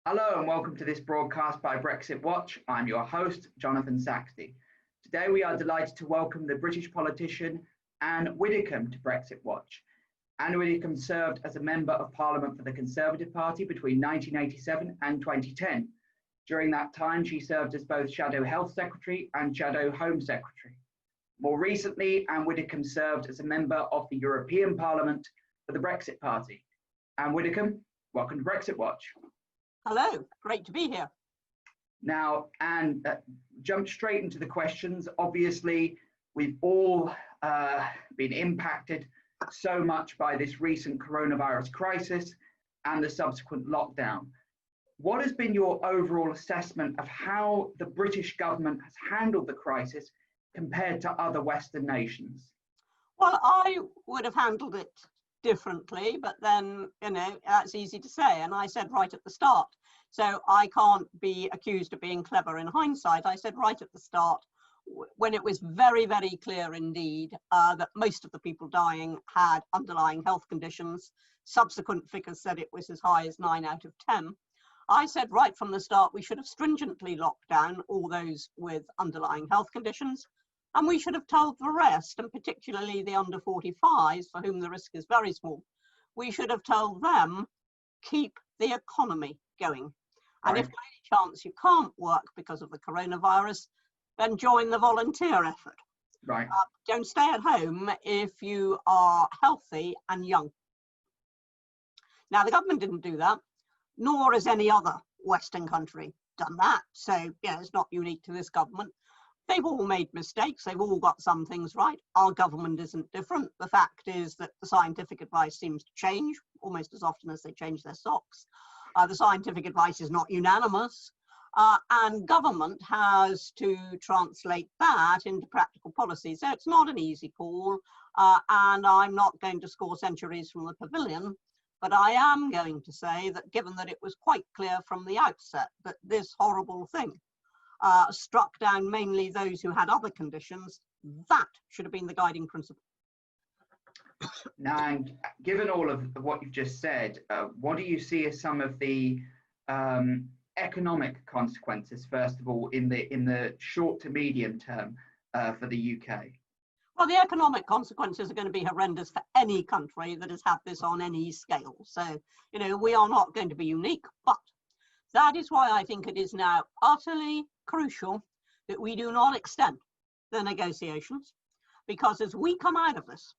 Hello and welcome to this broadcast by Brexit Watch. I'm your host, Jonathan Saxty. Today we are delighted to welcome the British politician Anne Widdecombe to Brexit Watch. Anne Widdecombe served as a Member of Parliament for the Conservative Party between 1987 and 2010. During that time, she served as both Shadow Health Secretary and Shadow Home Secretary. More recently, Anne Widdecombe served as a Member of the European Parliament for the Brexit Party. Anne Widdecombe, welcome to Brexit Watch. Hello, great to be here. Now, Anne, jump straight into the questions. Obviously, we've all been impacted so much by this recent coronavirus crisis and the subsequent lockdown. What has been your overall assessment of how the British government has handled the crisis compared to other Western nations? Well, I would have handled it differently, but then, that's easy to say. And I said right at the start, so I can't be accused of being clever in hindsight. I said right at the start, when it was very, very clear indeed that most of the people dying had underlying health conditions. Subsequent figures said it was as high as 9 out of 10. I said right from the start, we should have stringently locked down all those with underlying health conditions. And we should have told the rest, and particularly the under 45s, for whom the risk is very small, we should have told them, keep the economy going. And if by any chance you can't work because of the coronavirus, then join the volunteer effort. Right. Don't stay at home if you are healthy and young. Now, the government didn't do that, nor has any other Western country done that. So, it's not unique to this government. They've all made mistakes. They've all got some things right. Our government isn't different. The fact is that the scientific advice seems to change almost as often as they change their socks. The scientific advice is not unanimous. And government has to translate that into practical policy. So it's not an easy call. And I'm not going to score centuries from the pavilion. But I am going to say that given that it was quite clear from the outset that this horrible thing struck down mainly those who had other conditions, that should have been the guiding principle. Now, given all of what you've just said, what do you see as some of the economic consequences, first of all, in the short to medium term for the UK? Well, the economic consequences are going to be horrendous for any country that has had this on any scale. So, we are not going to be unique, but that is why I think it is now utterly crucial that we do not extend the negotiations, because as we come out of this,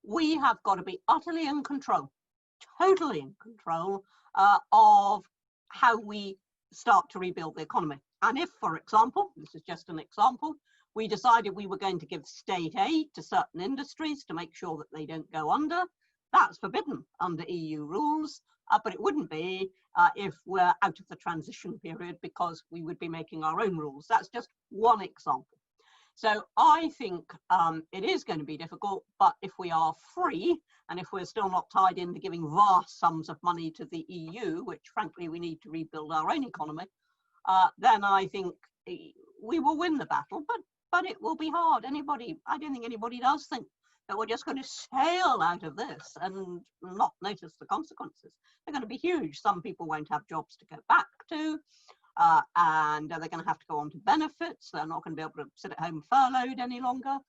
we have got to be utterly in control, totally in control of how we start to rebuild the economy. And if, for example, this is just an example, we decided we were going to give state aid to certain industries to make sure that they don't go under, that's forbidden under EU rules. But it wouldn't be if we're out of the transition period, because we would be making our own rules. That's just one example. So I think it is going to be difficult, but if we are free, and if we're still not tied into giving vast sums of money to the EU, which frankly we need to rebuild our own economy, then I think we will win the battle, but it will be hard. I don't think anybody does think that we're just going to sail out of this and not notice the consequences. They're going to be huge. Some people won't have jobs to go back to, and they're going to have to go on to benefits. They're not going to be able to sit at home furloughed any longer.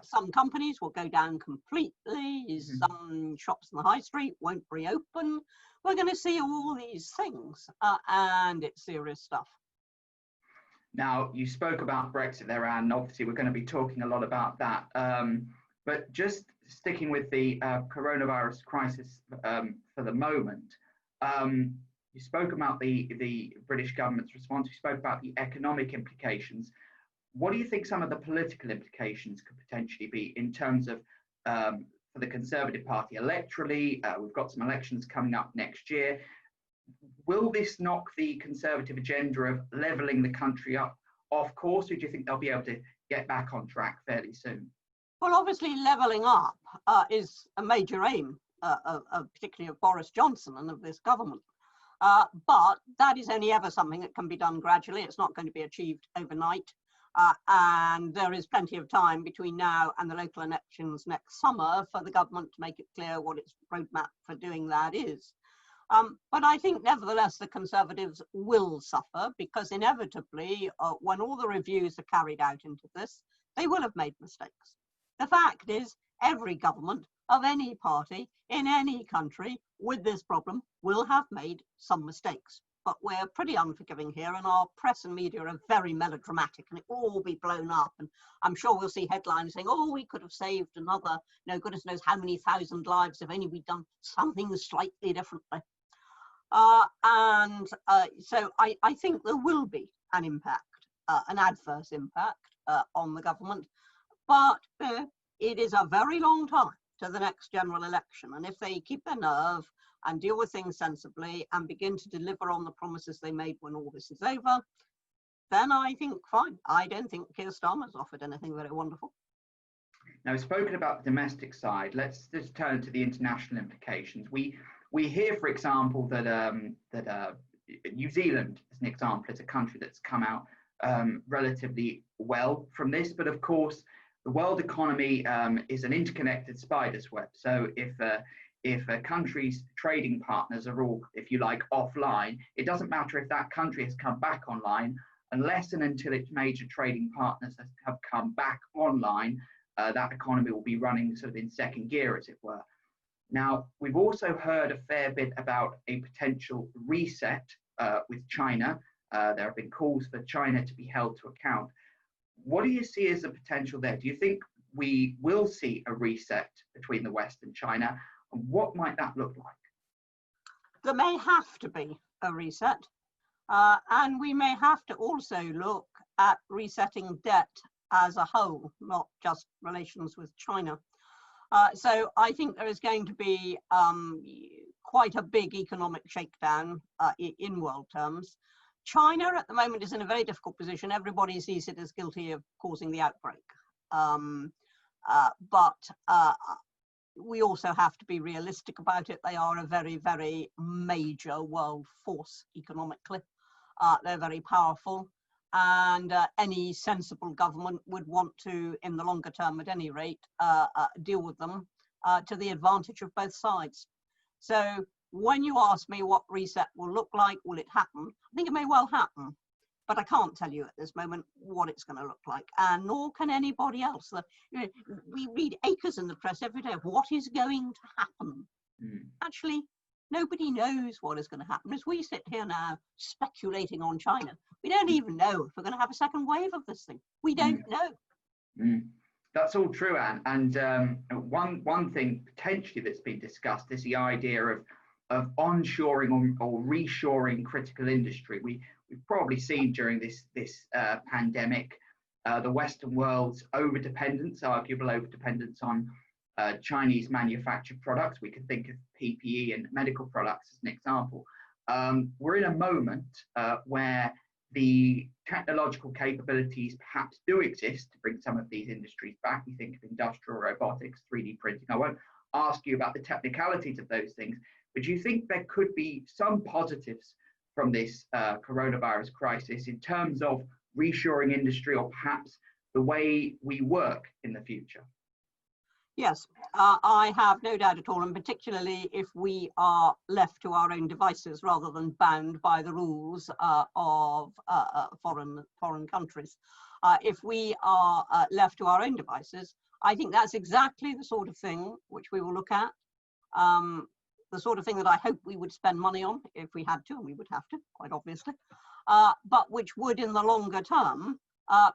Some companies will go down completely. Some shops in the high street won't reopen. We're going to see all these things, and it's serious stuff. Now, you spoke about Brexit there, Anne. Obviously, we're going to be talking a lot about that. But just sticking with the coronavirus crisis for the moment, you spoke about the British government's response. You spoke about the economic implications. What do you think some of the political implications could potentially be in terms of for the Conservative Party electorally? We've got some elections coming up next year. Will this knock the Conservative agenda of levelling the country up off course, or do you think they'll be able to get back on track fairly soon? Well, obviously, levelling up is a major aim, particularly of Boris Johnson and of this government. But that is only ever something that can be done gradually. It's not going to be achieved overnight. And there is plenty of time between now and the local elections next summer for the government to make it clear what its roadmap for doing that is. But I think nevertheless the Conservatives will suffer, because inevitably when all the reviews are carried out into this, they will have made mistakes. The fact is, every government of any party in any country with this problem will have made some mistakes. But we're pretty unforgiving here, and our press and media are very melodramatic, and it will all be blown up. And I'm sure we'll see headlines saying, oh, we could have saved another, goodness knows how many thousand lives if only we'd done something slightly differently. So I think there will be an impact, an adverse impact on the government, but it is a very long time to the next general election. And if they keep their nerve and deal with things sensibly and begin to deliver on the promises they made when all this is over, then I think fine. I don't think Keir Starmer's offered anything very wonderful. Now, we've spoken about the domestic side. Let's just turn to the international implications. We hear, for example, that New Zealand, as an example, is a country that's come out relatively well from this. But of course, the world economy is an interconnected spider's web. So if a country's trading partners are all, if you like, offline, it doesn't matter if that country has come back online, unless and until its major trading partners have come back online, that economy will be running sort of in second gear, as it were. Now, we've also heard a fair bit about a potential reset with China. There have been calls for China to be held to account. What do you see as the potential there? Do you think we will see a reset between the West and China? And what might that look like? There may have to be a reset. And we may have to also look at resetting debt as a whole, not just relations with China. So I think there is going to be quite a big economic shakedown in world terms. China at the moment is in a very difficult position. Everybody sees it as guilty of causing the outbreak. But we also have to be realistic about it. They are a very, very major world force economically. They're very powerful. And any sensible government would want to, in the longer term at any rate, deal with them to the advantage of both sides. So when you ask me what reset will look like, will it happen? I think it may well happen, but I can't tell you at this moment what it's going to look like, and nor can anybody else. We read acres in the press every day of what is going to happen. Actually, nobody knows what is going to happen. As we sit here now speculating on China, we don't even know if we're going to have a second wave of this thing. We don't know. That's all true, Anne. And one thing potentially that's been discussed is the idea of onshoring or reshoring critical industry. We've probably seen during this pandemic the Western world's arguable overdependence on Chinese manufactured products. We could think of PPE and medical products as an example. We're in a moment where the technological capabilities perhaps do exist to bring some of these industries back. We think of industrial robotics, 3D printing. I won't ask you about the technicalities of those things, but do you think there could be some positives from this coronavirus crisis in terms of reshoring industry, or perhaps the way we work in the future? Yes, I have no doubt at all, and particularly if we are left to our own devices rather than bound by the rules of foreign countries. If we are left to our own devices, I think that's exactly the sort of thing which we will look at, the sort of thing that I hope we would spend money on if we had to, and we would have to, quite obviously, but which would in the longer term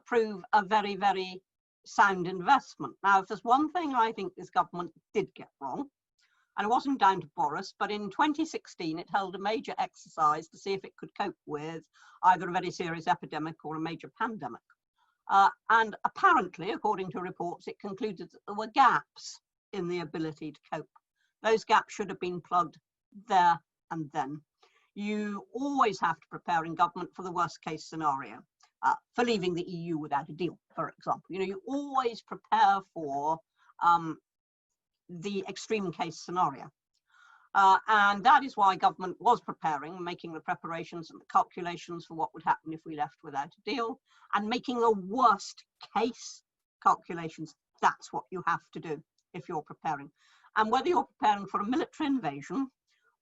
prove a very, very sound investment. Now, if there's one thing I think this government did get wrong, and it wasn't down to Boris, but in 2016 it held a major exercise to see if it could cope with either a very serious epidemic or a major pandemic. And apparently, according to reports, it concluded that there were gaps in the ability to cope. Those gaps should have been plugged there and then. You always have to prepare in government for the worst case scenario. For leaving the EU without a deal, for example. You always prepare for the extreme case scenario. And that is why government was preparing, making the preparations and the calculations for what would happen if we left without a deal, and making the worst case calculations. That's what you have to do if you're preparing. And whether you're preparing for a military invasion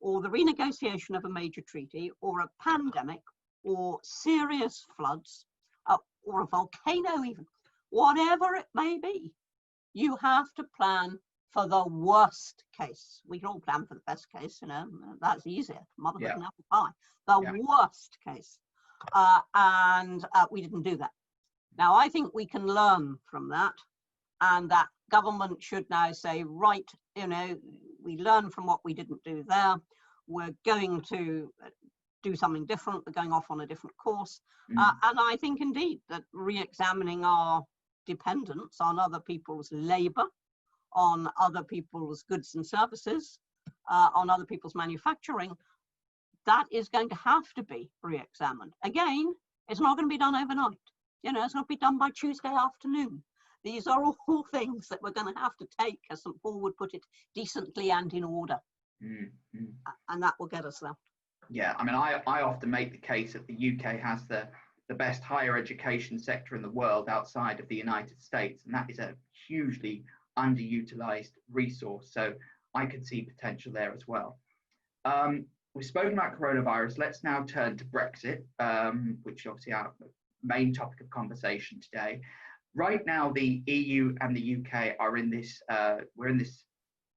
or the renegotiation of a major treaty, or a pandemic, or serious floods, or a volcano even, whatever it may be, you have to plan for the worst case. We can all plan for the best case, you know, that's easier. Motherhood and apple pie. The worst case. And we didn't do that. Now, I think we can learn from that, and that government should now say, right, you know, we learned from what we didn't do there. We're going to do something different. We're going off on a different course. And I think indeed that re-examining our dependence on other people's labour, on other people's goods and services, on other people's manufacturing, that is going to have to be re-examined. Again, it's not going to be done overnight. You know, it's not going to be done by Tuesday afternoon. These are all things that we're going to have to take, as St. Paul would put it, decently and in order. And that will get us there. Yeah, I mean, I often make the case that the UK has the best higher education sector in the world outside of the United States, and that is a hugely underutilized resource. So I could see potential there as well. We've spoken about coronavirus. Let's now turn to Brexit, which is obviously our main topic of conversation today. Right now, the EU and the UK are in this,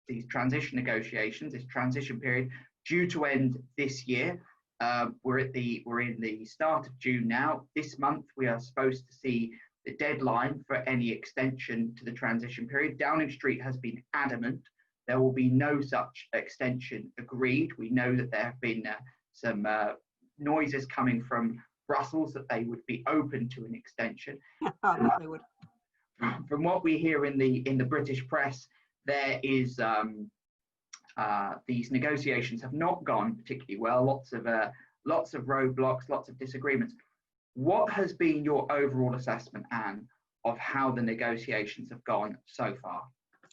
these transition negotiations, this transition period, due to end this year. We're in the start of June now. This month, we are supposed to see the deadline for any extension to the transition period. Downing Street has been adamant there will be no such extension agreed. We know that there have been some noises coming from Brussels that they would be open to an extension. They would. From what we hear in the British press, there is these negotiations have not gone particularly well. Lots of roadblocks, lots of disagreements. What has been your overall assessment, Anne, of how the negotiations have gone so far?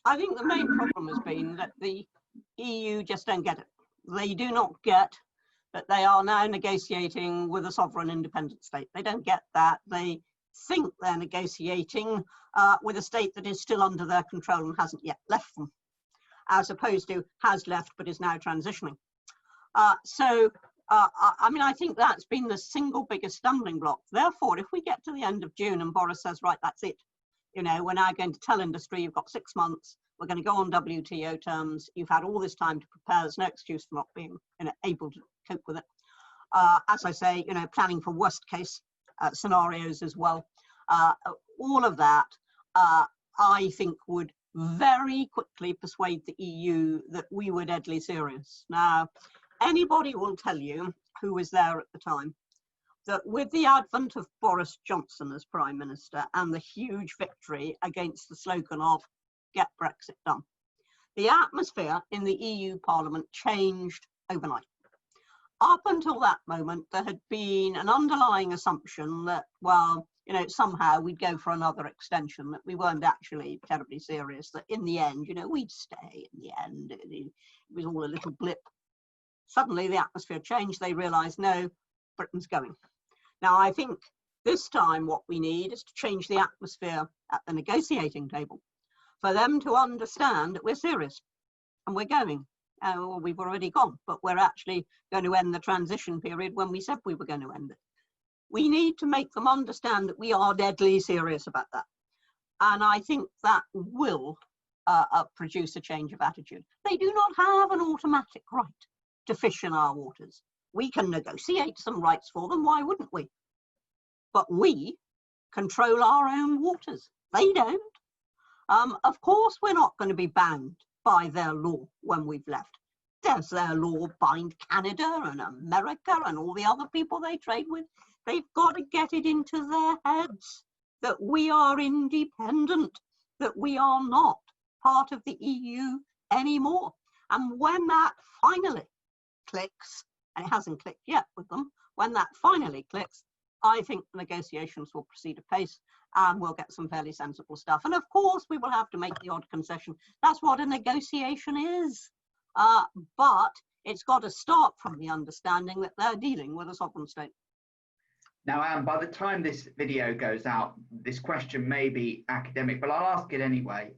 I think the main problem has been that the EU just don't get it. They do not get that they are now negotiating with a sovereign independent state. They don't get that. They think they're negotiating with a state that is still under their control and hasn't yet left them, as opposed to has left but is now transitioning. I mean, I think that's been the single biggest stumbling block. Therefore, if we get to the end of June and Boris says, right, that's it, you know, we're now going to tell industry, you've got 6 months, we're going to go on WTO terms, you've had all this time to prepare, there's no excuse for not being, you know, able to cope with it. As I say, you know, planning for worst case scenarios as well. All of that, I think, would very quickly persuade the EU that we were deadly serious. Now, anybody will tell you who was there at the time that with the advent of Boris Johnson as Prime Minister and the huge victory against the slogan of get Brexit done, the atmosphere in the EU Parliament changed overnight. Up until that moment, there had been an underlying assumption that, well, you know, somehow we'd go for another extension, that we weren't actually terribly serious, that in the end, you know, we'd stay in the end. It was all a little blip. Suddenly the atmosphere changed. They realised, no, Britain's going. Now, I think this time what we need is to change the atmosphere at the negotiating table for them to understand that we're serious and we're going. Well, we've already gone, but we're actually going to end the transition period when we said we were going to end it. We need to make them understand that we are deadly serious about that. And I think that will produce a change of attitude. They do not have an automatic right to fish in our waters. We can negotiate some rights for them, why wouldn't we? But we control our own waters. They don't. Of course, we're not going to be bound by their law when we've left. Does their law bind Canada and America and all the other people they trade with? They've got to get it into their heads that we are independent, that we are not part of the EU anymore. And when that finally clicks, and it hasn't clicked yet with them, when that finally clicks, I think the negotiations will proceed apace and we'll get some fairly sensible stuff. And of course, we will have to make the odd concession. That's what a negotiation is. But it's got to start from the understanding that they're dealing with a sovereign state. Now, Anne, by the time this video goes out, this question may be academic, but I'll ask it anyway.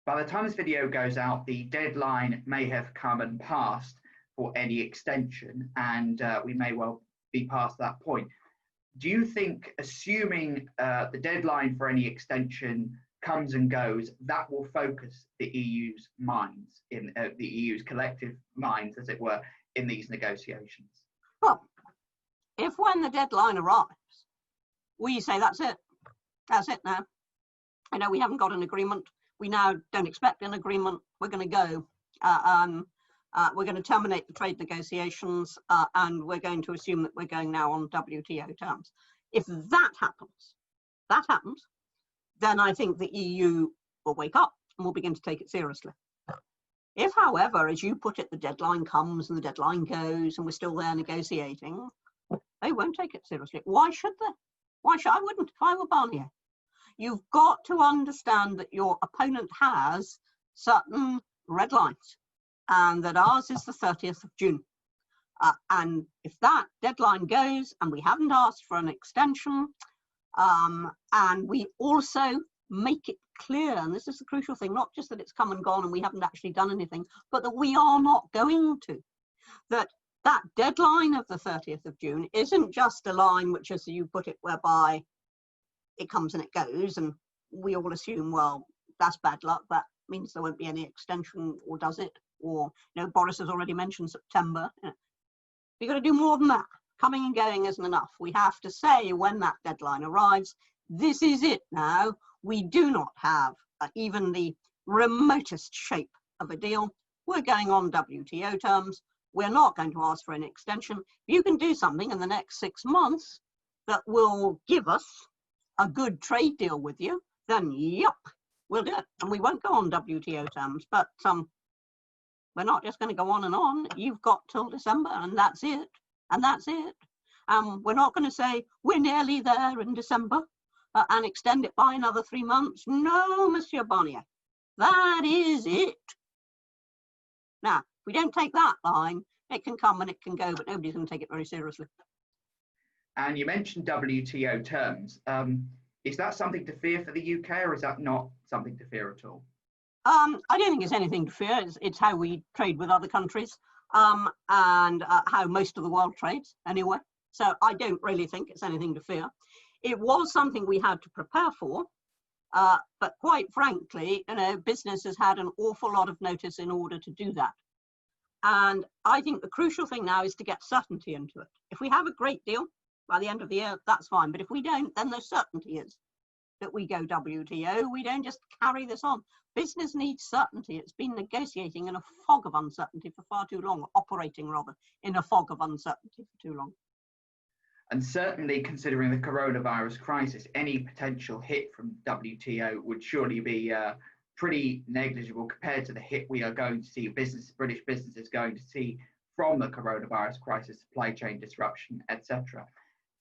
by the time this video goes out, the deadline may have come and passed for any extension, and we may well be past that point. Do you think, assuming the deadline for any extension comes and goes, that will focus the EU's minds, in the EU's collective minds, as it were, in these negotiations? Well, if when the deadline arrives, we say that's it now. I know we haven't got an agreement. We now don't expect an agreement. We're going to go. We're going to terminate the trade negotiations, and we're going to assume that we're going now on WTO terms. If that happens, then I think the EU will wake up and will begin to take it seriously. If, however, as you put it, the deadline comes and the deadline goes and we're still there negotiating, they won't take it seriously. Why should they? I wouldn't if I were Barnier. You've got to understand that your opponent has certain red lines, and that ours is the 30th of June. And if that deadline goes and we haven't asked for an extension, and we also make it clear, and this is the crucial thing, not just that it's come and gone and we haven't actually done anything, but that we are not going to. That deadline of the 30th of June isn't just a line which, as you put it, whereby it comes and it goes, and we all assume, well, that's bad luck, that means there won't be any extension, or does it? Or, Boris has already mentioned September. We've got to do more than that. Coming and going isn't enough. We have to say when that deadline arrives, this is it now. We do not have even the remotest shape of a deal. We're going on WTO terms. We're not going to ask for an extension. If you can do something in the next 6 months that will give us a good trade deal with you, then yep, we'll do it. And we won't go on WTO terms, but we're not just going to go on and on. You've got till December, and that's it. And that's it. We're not going to say we're nearly there in December and extend it by another 3 months. No, Monsieur Barnier, that is it. Now, if we don't take that line, it can come and it can go, but nobody's going to take it very seriously. And you mentioned WTO terms. Is that something to fear for the UK, or is that not something to fear at all? I don't think it's anything to fear. It's how we trade with other countries, and how most of the world trades anyway. So I don't really think it's anything to fear. It was something we had to prepare for, but quite frankly, business has had an awful lot of notice in order to do that. And I think the crucial thing now is to get certainty into it. If we have a great deal by the end of the year, that's fine. But if we don't, then the certainty is that we go WTO. We don't just carry this on. Business needs certainty. It's been negotiating in a fog of uncertainty for far too long, operating rather in a fog of uncertainty for too long. And certainly considering the coronavirus crisis, any potential hit from WTO would surely be pretty negligible compared to the hit we are going to see, British businesses going to see from the coronavirus crisis, supply chain disruption, etc.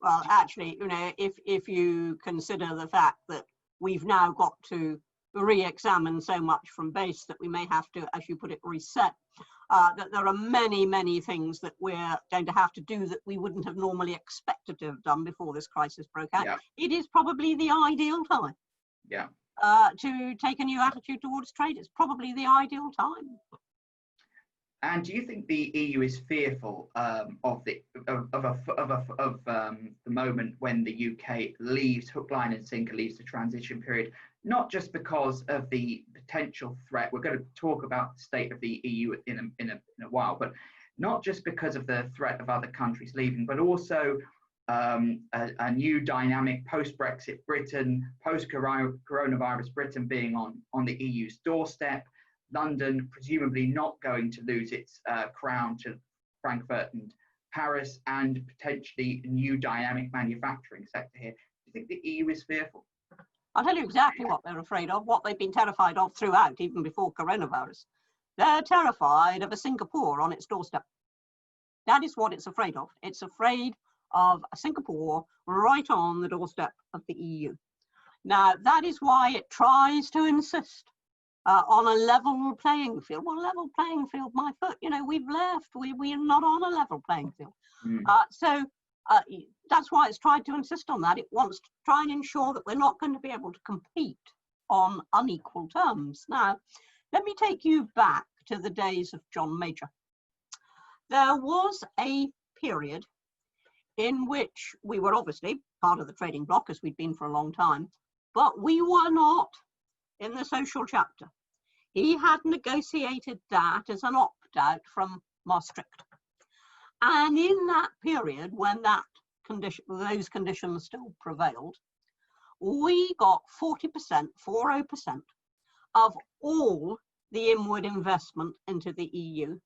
Well, actually, if you consider the fact that we've now got to re-examine so much from base that we may have to, as you put it, reset, that there are many, many things that we're going to have to do that we wouldn't have normally expected to have done before this crisis broke out. Yeah. It is probably the ideal time to take a new attitude towards trade. It's probably the ideal time. And do you think the EU is fearful of the moment when the UK leaves, hook, line and sinker, leaves the transition period, not just because of the potential threat? We're going to talk about the state of the EU in a while, but not just because of the threat of other countries leaving, but also a new dynamic post-Brexit Britain, post-coronavirus Britain being on the EU's doorstep, London presumably not going to lose its crown to Frankfurt and Paris, and potentially a new dynamic manufacturing sector here. Do you think the EU is fearful? I'll tell you exactly what they're afraid of, what they've been terrified of throughout, even before coronavirus. They're terrified of a Singapore on its doorstep. That is what it's afraid of. It's afraid of a Singapore right on the doorstep of the EU. Now, that is why it tries to insist on a level playing field. Well, level playing field, my foot, we've left. We're not on a level playing field. So that's why it's tried to insist on that. It wants to try and ensure that we're not going to be able to compete on unequal terms. Now, let me take you back to the days of John Major. There was a period in which we were obviously part of the trading bloc, as we'd been for a long time, but we were not in the social chapter. He had negotiated that as an opt-out from Maastricht. And in that period, when those conditions still prevailed, we got 40%, 40%, of all the inward investment into the EU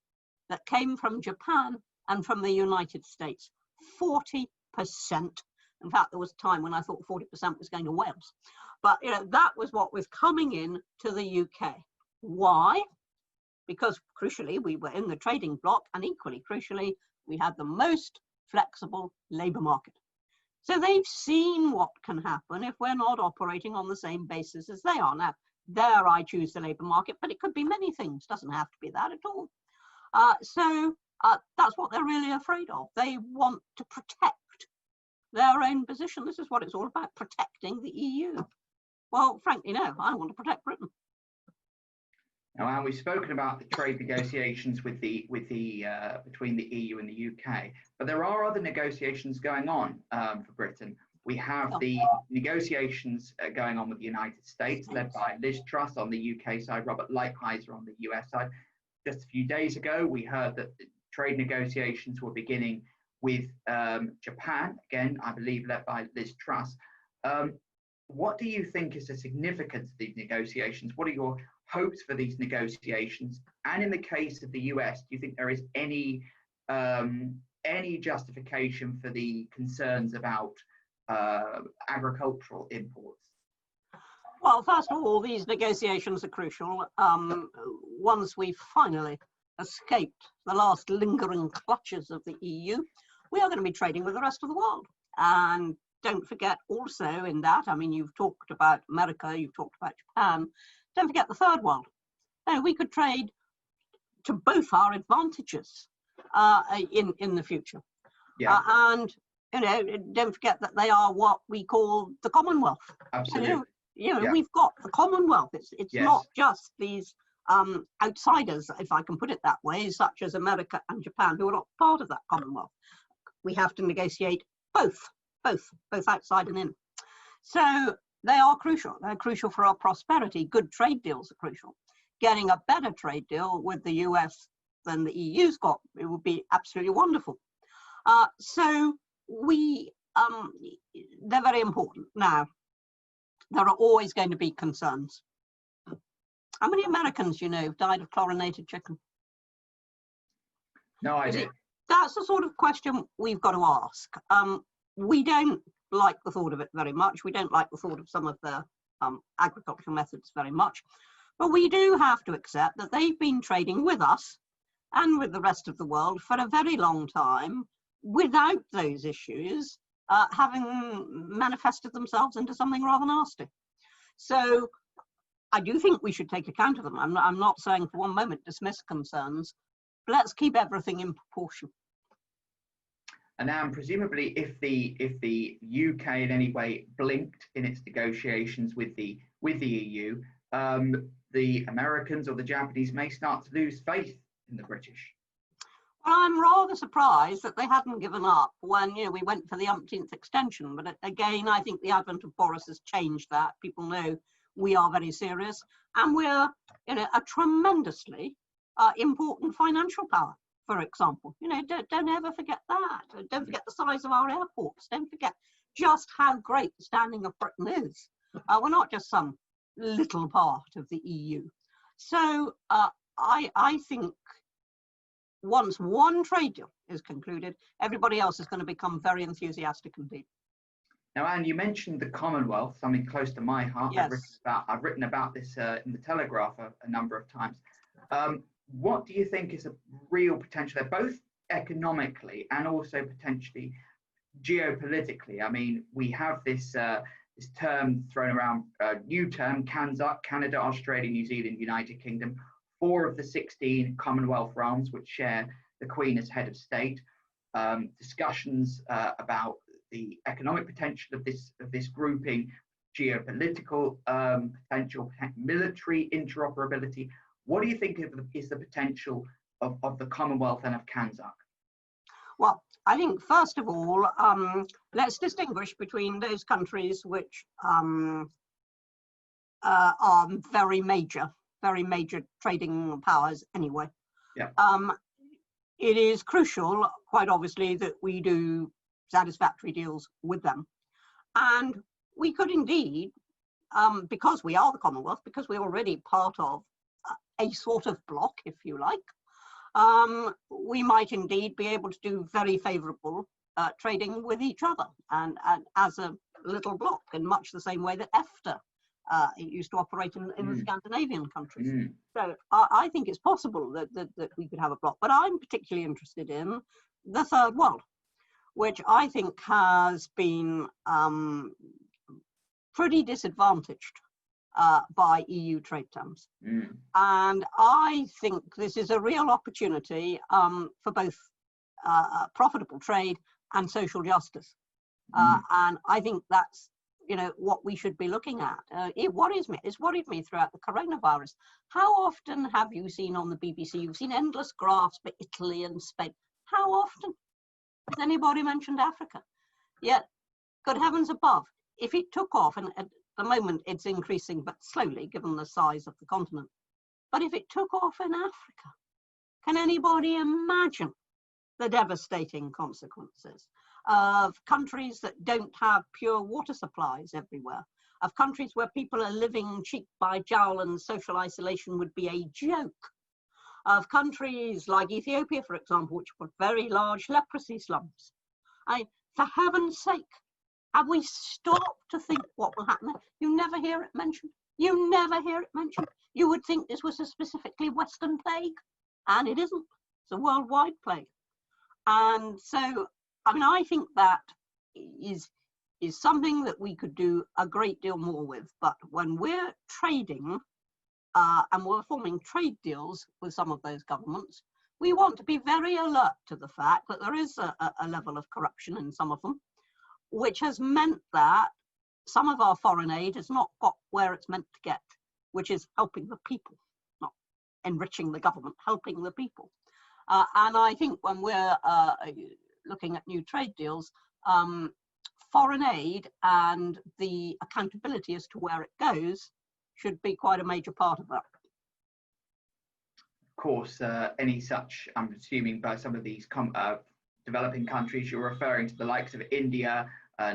that came from Japan and from the United States. 40%. In fact, there was a time when I thought 40% was going to Wales. But that was what was coming in to the UK. Why? Because crucially, we were in the trading bloc, and equally crucially, we had the most flexible labour market. So they've seen what can happen if we're not operating on the same basis as they are. Now, there I choose the labour market, but it could be many things. Doesn't have to be that at all. So that's what they're really afraid of. They want to protect their own position. This is what it's all about, protecting the EU. Well, frankly, no, I want to protect Britain. Now, Anne, we've spoken about the trade negotiations between the EU and the UK, but there are other negotiations going on for Britain. We have the negotiations going on with the United States, led by Liz Truss on the UK side, Robert Lighthizer on the US side. Just a few days ago, we heard that trade negotiations were beginning with Japan, again, I believe led by Liz Truss. What do you think is the significance of these negotiations? What are your hopes for these negotiations? And in the case of the US, do you think there is any justification for the concerns about agricultural imports? Well, first of all, these negotiations are crucial. Once we finally escaped the last lingering clutches of the EU, we are going to be trading with the rest of the world. And don't forget also in that, I mean, you've talked about America, you've talked about Japan, don't forget the third world. We could trade to both our advantages in the future. Yeah. And don't forget that they are what we call the Commonwealth. Absolutely. Yeah. We've got the Commonwealth. It's yes. Not just these outsiders, if I can put it that way, such as America and Japan, who are not part of that Commonwealth. We have to negotiate both outside and in. So they are crucial. They're crucial for our prosperity. Good trade deals are crucial. Getting a better trade deal with the US than the EU's got, it would be absolutely wonderful. So they're very important. Now, there are always going to be concerns. How many Americans, died of chlorinated chicken? No idea. That's the sort of question we've got to ask. We don't like the thought of it very much. We don't like the thought of some of the agricultural methods very much. But we do have to accept that they've been trading with us and with the rest of the world for a very long time without those issues having manifested themselves into something rather nasty. So I do think we should take account of them. I'm not saying for one moment dismiss concerns, but let's keep everything in proportion. And now, presumably, if the UK in any way blinked in its negotiations with the EU, the Americans or the Japanese may start to lose faith in the British. Well, I'm rather surprised that they hadn't given up when we went for the umpteenth extension. But again, I think the advent of Boris has changed that. People know we are very serious, and we're a tremendously important financial power. For example, don't ever forget that. Don't forget the size of our airports. Don't forget just how great the standing of Britain is. We're not just some little part of the EU. So I think once one trade deal is concluded, everybody else is going to become very enthusiastic indeed. Now, Anne, you mentioned the Commonwealth, something close to my heart. Yes. I've written about this in the Telegraph a number of times. What do you think is a real potential there, both economically and also potentially geopolitically? I mean, we have this term thrown around, new term, Canada, Australia, New Zealand, United Kingdom, 4 of the 16 Commonwealth realms which share the Queen as head of state. Discussions about the economic potential of this grouping geopolitical potential, military interoperability. What do you think is the potential of the Commonwealth and of CANZUK? Well, I think first of all, let's distinguish between those countries which are very major trading powers anyway. Yeah. It is crucial, quite obviously, that we do satisfactory deals with them. And we could indeed, because we are the Commonwealth, because we're already part of a sort of bloc, if you like, we might indeed be able to do very favourable trading with each other and as a little bloc, in much the same way that EFTA it used to operate in the Scandinavian countries. So I think it's possible that we could have a bloc. But I'm particularly interested in the third world, which I think has been pretty disadvantaged by EU trade terms. And I think this is a real opportunity for both profitable trade and social justice. And I think that's, what we should be looking at. It's worried me throughout the coronavirus. How often have you seen on the BBC, you've seen endless graphs for Italy and Spain. How often has anybody mentioned Africa? Yet, good heavens above, if it took off, and at the moment it's increasing, but slowly, given the size of the continent. But if it took off in Africa, can anybody imagine the devastating consequences of countries that don't have pure water supplies everywhere, of countries where people are living cheek by jowl and social isolation would be a joke, of countries like Ethiopia, for example, which have very large leprosy slums. For heaven's sake, have we stopped to think what will happen? You never hear it mentioned. You never hear it mentioned. You would think this was a specifically Western plague, and it isn't. It's a worldwide plague. And so, I think that is something that we could do a great deal more with. But when we're trading and we're forming trade deals with some of those governments, we want to be very alert to the fact that there is a level of corruption in some of them, which has meant that some of our foreign aid has not got where it's meant to get, which is helping the people, not enriching the government, helping the people. And I think when we're looking at new trade deals, foreign aid and the accountability as to where it goes should be quite a major part of that. Of course, any such, I'm assuming by some of these developing countries, you're referring to the likes of India,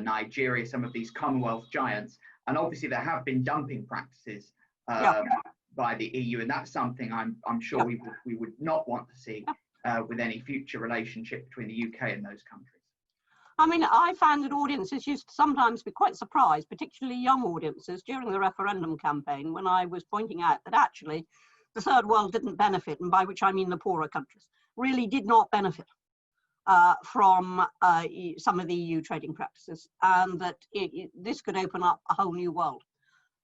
Nigeria, some of these Commonwealth giants, and obviously there have been dumping practices by the EU, and that's something I'm sure we would not want to see with any future relationship between the UK and those countries. I found that audiences used to sometimes be quite surprised, particularly young audiences, during the referendum campaign, when I was pointing out that actually the third world didn't benefit, and by which I mean the poorer countries, really did not benefit from some of the EU trading practices, and that this could open up a whole new world.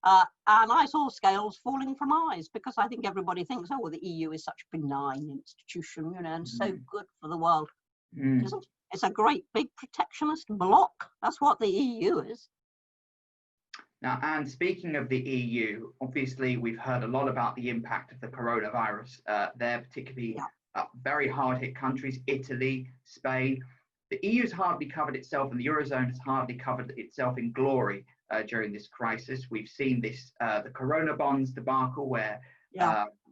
And I saw scales falling from eyes, because I think everybody thinks, oh, well, the EU is such a benign institution, and so good for the world. It isn't. It's a great big protectionist bloc. That's what the EU is. Now, Anne, speaking of the EU, obviously we've heard a lot about the impact of the coronavirus. They're particularly very hard-hit countries, Italy, Spain. The EU has hardly covered itself, and the Eurozone has hardly covered itself in glory during this crisis. We've seen this, the Corona bonds debacle, where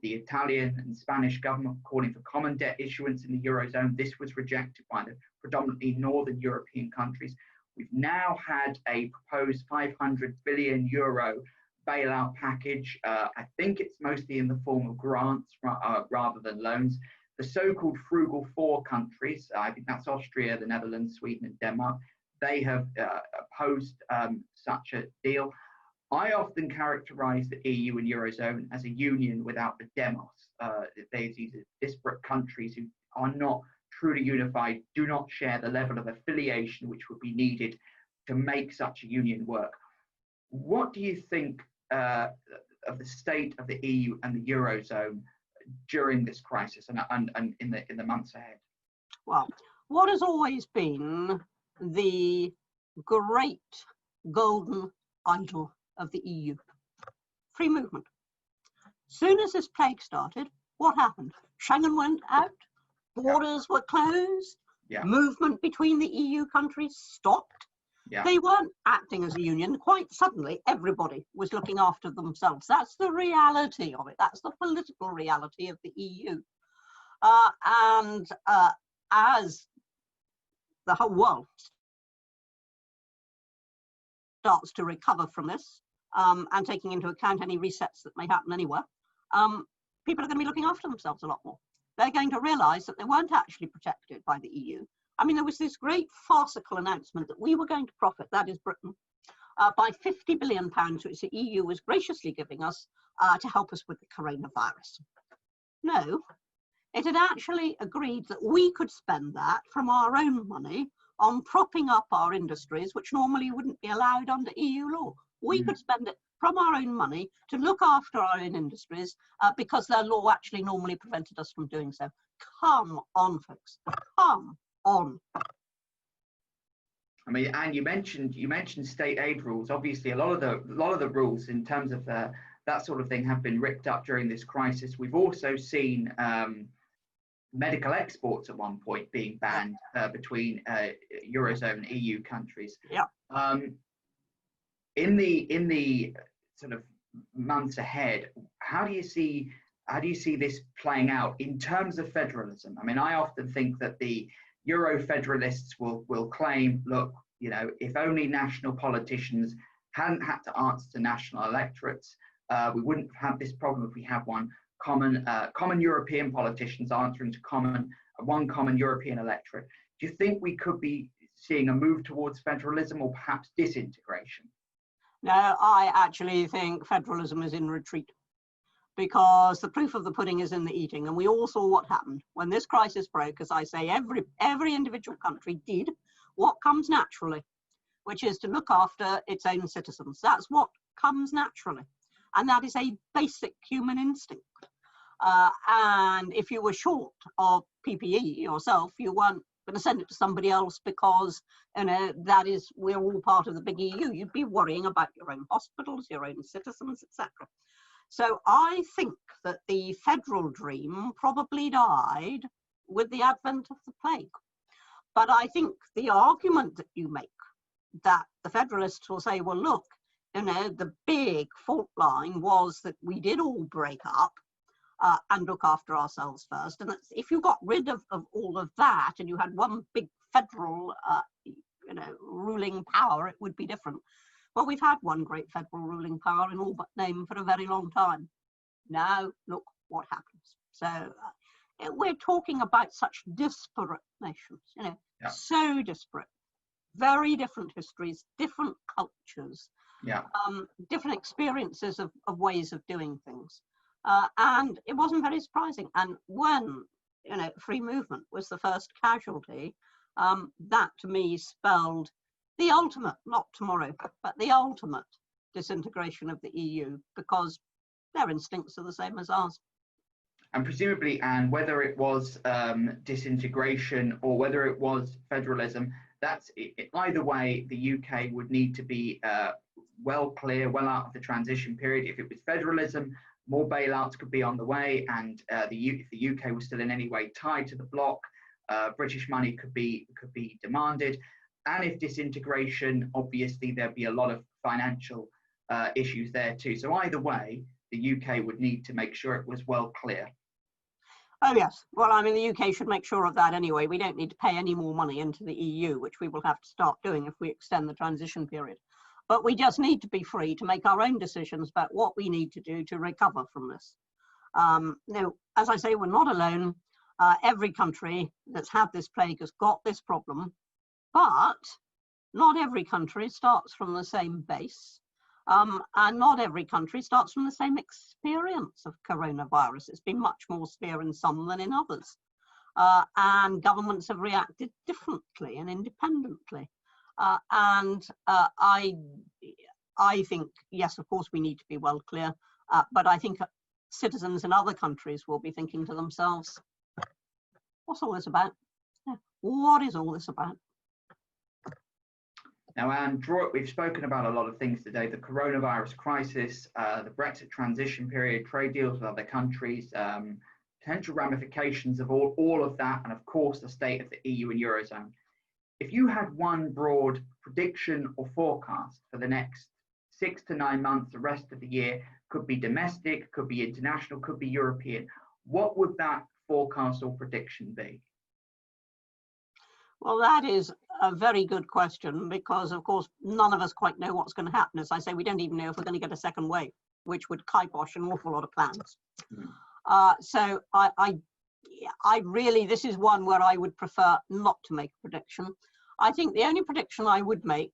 the Italian and Spanish government calling for common debt issuance in the Eurozone. This was rejected by the predominantly Northern European countries. We've now had a proposed 500 billion euro bailout package. I think it's mostly in the form of grants rather than loans. The so-called frugal four countries, I think that's Austria, the Netherlands, Sweden, and Denmark, they have opposed such a deal. I often characterize the EU and Eurozone as a union without the demos. These are disparate countries who are not truly unified, do not share the level of affiliation which would be needed to make such a union work. What do you think of the state of the EU and the Eurozone during this crisis and in the months ahead? Well, what has always been the great golden idol of the EU. Free movement. Soon as this plague started, what happened? Schengen went out, borders were closed, movement between the EU countries stopped. They weren't acting as a union. Quite suddenly, everybody was looking after themselves. That's the reality of it. That's the political reality of the EU. As the whole world starts to recover from this, and taking into account any resets that may happen anywhere, people are going to be looking after themselves a lot more. They're going to realise that they weren't actually protected by the EU. I mean, there was this great farcical announcement that we were going to profit, that is Britain, by £50 billion, which the EU was graciously giving us to help us with the coronavirus. No, it had actually agreed that we could spend that from our own money on propping up our industries, which normally wouldn't be allowed under EU law. We could spend it from our own money to look after our own industries because their law actually normally prevented us from doing so. Come on, folks, come on. I mean, and you mentioned state aid rules. Obviously, a lot of the rules in terms of that sort of thing have been ripped up during this crisis. We've also seen medical exports at one point being banned between Eurozone and EU countries. In the sort of months ahead, how do you see this playing out in terms of federalism? I mean, I often think that the Euro federalists will claim, look, you know, if only national politicians hadn't had to answer to national electorates, we wouldn't have this problem if we have one common European politicians answering to one common European electorate. Do you think we could be seeing a move towards federalism or perhaps disintegration? No, I actually think federalism is in retreat, because the proof of the pudding is in the eating. And we all saw what happened when this crisis broke. As I say, every individual country did what comes naturally, which is to look after its own citizens. That's what comes naturally. And that is a basic human instinct. And if you were short of PPE yourself, you weren't going to send it to somebody else because, you know, we're all part of the big EU. You'd be worrying about your own hospitals, your own citizens, etc. So I think that the federal dream probably died with the advent of the plague. But I think the argument that you make, that the federalists will say, well, look, you know, the big fault line was that we did all break up and look after ourselves first. And if you got rid of all of that and you had one big federal, ruling power, it would be different. Well, we've had one great federal ruling power in all but name for a very long time. Now, look what happens. So we're talking about such disparate nations, you know, so disparate, very different histories, different cultures, different experiences of ways of doing things. And it wasn't very surprising. And when, you know, free movement was the first casualty, that to me spelled the ultimate, not tomorrow, but the ultimate disintegration of the EU, because their instincts are the same as ours. And presumably, Anne, whether it was disintegration or whether it was federalism, either way, the UK would need to be well out of the transition period. If it was federalism, more bailouts could be on the way, and if the UK was still in any way tied to the bloc, British money could be demanded. And if disintegration, obviously there'd be a lot of financial issues there too. So either way, the UK would need to make sure it was well clear. Oh yes, well, I mean, the UK should make sure of that anyway. We don't need to pay any more money into the EU, which we will have to start doing if we extend the transition period. But we just need to be free to make our own decisions about what we need to do to recover from this. As I say, we're not alone. Every country that's had this plague has got this problem, but not every country starts from the same base. And not every country starts from the same experience of coronavirus. It's been much more severe in some than in others. And governments have reacted differently and independently. I think, yes, of course, we need to be well clear, but I think citizens in other countries will be thinking to themselves, what's all this about? What is all this about? Now, Anne, we've spoken about a lot of things today: the coronavirus crisis, the Brexit transition period, trade deals with other countries, potential ramifications of all of that, and of course, the state of the EU and Eurozone. If you had one broad prediction or forecast for the next 6 to 9 months, the rest of the year, could be domestic, could be international, could be European, what would that forecast or prediction be? Well, that is a very good question, because of course none of us quite know what's going to happen. As I say, we don't even know if we're going to get a second wave, which would kibosh an awful lot of plans. So I really, this is one where I would prefer not to make a prediction. I think the only prediction I would make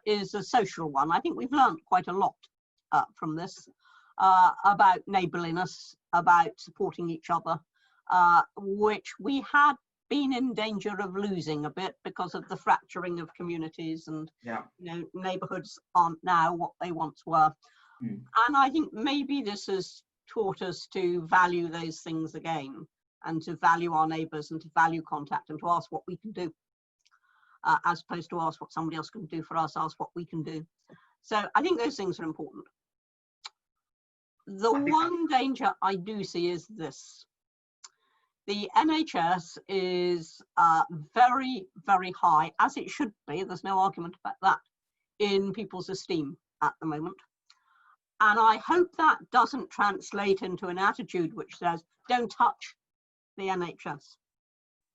is a social one. I think we've learned quite a lot from this about neighbourliness, about supporting each other, which we had been in danger of losing a bit because of the fracturing of communities, and neighbourhoods aren't now what they once were. And I think maybe this has taught us to value those things again, and to value our neighbours, and to value contact, and to ask what we can do, as opposed to ask what somebody else can do for us, ask what we can do. So I think those things are important. The one danger I do see is this. The NHS is very, very high, as it should be, there's no argument about that, in people's esteem at the moment. And I hope that doesn't translate into an attitude which says, don't touch the NHS.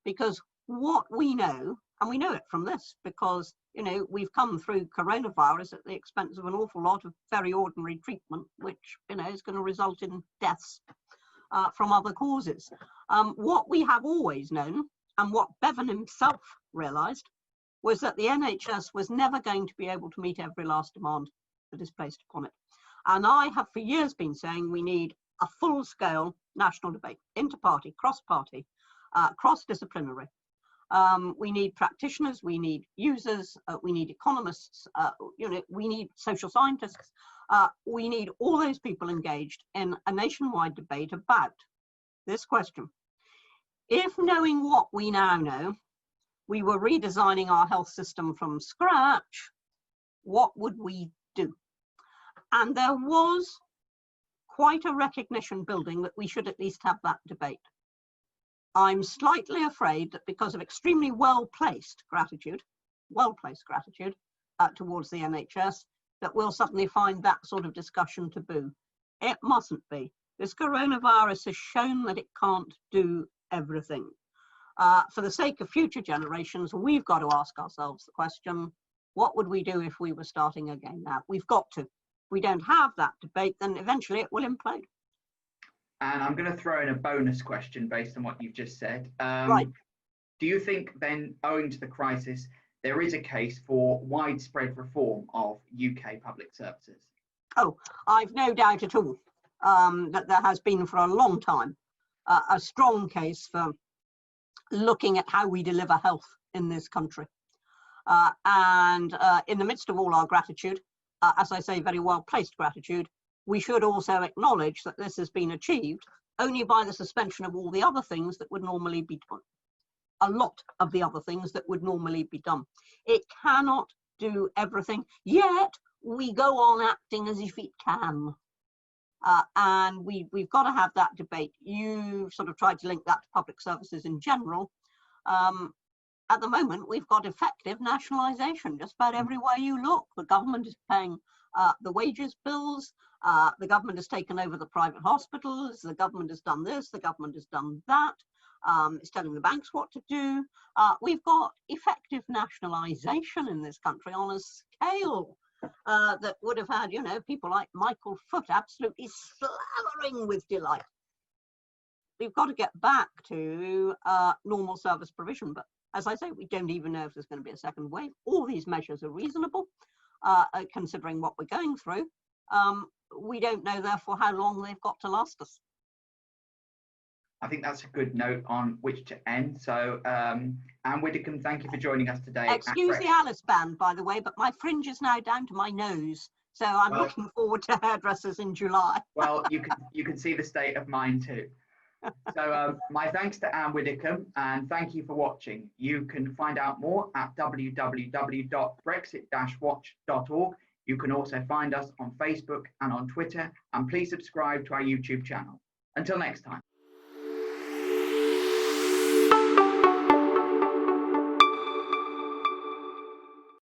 Because what we know, and we know it from this, because we've come through coronavirus at the expense of an awful lot of very ordinary treatment, which is going to result in deaths from other causes. What we have always known, and what Bevan himself realised, was that the NHS was never going to be able to meet every last demand that is placed upon it. And I have for years been saying we need a full-scale national debate, inter-party, cross-party, cross-disciplinary. We need practitioners, we need users, we need economists, we need social scientists. We need all those people engaged in a nationwide debate about this question. If, knowing what we now know, we were redesigning our health system from scratch, what would we do? And there was quite a recognition building that we should at least have that debate. I'm slightly afraid that because of extremely well-placed gratitude towards the NHS, that we'll suddenly find that sort of discussion taboo. It mustn't be. This coronavirus has shown that it can't do everything. For the sake of future generations, we've got to ask ourselves the question, what would we do if we were starting again now? We've got to. If we don't have that debate, then eventually it will implode. And I'm going to throw in a bonus question based on what you've just said. Right. Do you think then, owing to the crisis, there is a case for widespread reform of UK public services? Oh, I've no doubt at all that there has been for a long time a strong case for looking at how we deliver health in this country. And in the midst of all our gratitude, as I say, very well-placed gratitude, we should also acknowledge that this has been achieved only by the suspension of all the other things that would normally be done. A lot of the other things that would normally be done. It cannot do everything, yet we go on acting as if it can. And we've got to have that debate. You sort of tried to link that to public services in general. At the moment, we've got effective nationalisation just about everywhere you look. The government is paying the wages bills. The government has taken over the private hospitals. The government has done this. The government has done that. It's telling the banks what to do. We've got effective nationalisation in this country on a scale that would have had, people like Michael Foot absolutely slavering with delight. We've got to get back to normal service provision. But as I say, we don't even know if there's going to be a second wave. All these measures are reasonable, considering what we're going through. We don't know, therefore, how long they've got to last us. I think that's a good note on which to end. So, Anne Widdecombe, thank you for joining us today. Excuse the Alice band, by the way, but my fringe is now down to my nose. So I'm looking forward to hairdressers in July. Well, you can see the state of mine too. So my thanks to Anne Widdecombe, and thank you for watching. You can find out more at www.brexit-watch.org. You can also find us on Facebook and on Twitter, and please subscribe to our YouTube channel. Until next time.